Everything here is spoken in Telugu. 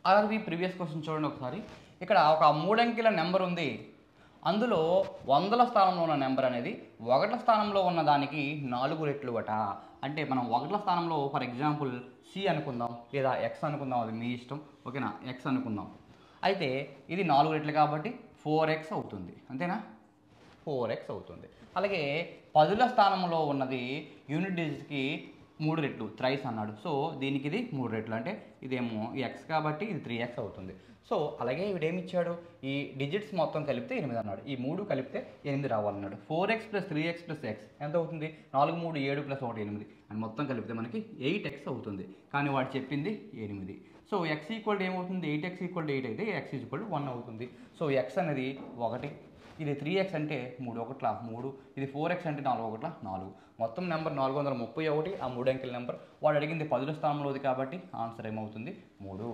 అలాగే ప్రీవియస్ క్వశ్చన్ చూడండి ఒకసారి. ఇక్కడ ఒక 3 అంకెల నెంబర్ ఉంది. అందులో వందల స్థానంలో ఉన్న నెంబర్ అనేది ఒకట్ల స్థానంలో ఉన్న దానికి 4 రెట్లు అట. అంటే మనం ఒకట్ల స్థానంలో ఫర్ ఎగ్జాంపుల్ సి అనుకుందాం, లేదా ఎక్స్ అనుకుందాం, అది మీ ఇష్టం, ఓకేనా. ఎక్స్ అనుకుందాం. అయితే ఇది 4 రెట్లు కాబట్టి 4x అవుతుంది, అంతేనా. 4x అవుతుంది. అలాగే పదుల స్థానంలో ఉన్నది యూనిట్ డిజిట్కి 3 రెట్లు, థ్రైస్ అన్నాడు. సో దీనికి ఇది 3 రెట్లు, అంటే ఇదేమో ఎక్స్ కాబట్టి ఇది 3x అవుతుంది. సో అలాగే వీడేమి ఇచ్చాడు, ఈ డిజిట్స్ మొత్తం కలిపితే 8 అన్నాడు. ఈ 3 కలిపితే 8 రావాలన్నాడు. 4x + 3x + x ఎంత అవుతుంది, 4 3 7 + 1 8, అండ్ మొత్తం కలిపితే మనకి 8x అవుతుంది. కానీ వాడు చెప్పింది 8. సో x ఏమవుతుంది, 8x 8 అయితే x 1 అవుతుంది. సో x అనేది 1, ఇది 3x అంటే 3 1 3, ఇది 4x అంటే 4 1 4. మొత్తం నెంబర్ 431. ఆ 3 అంకెల నెంబర్. వాడు అడిగింది 10ల స్థానంలోది కాబట్టి ఆన్సర్ ఏమవుతుంది 3.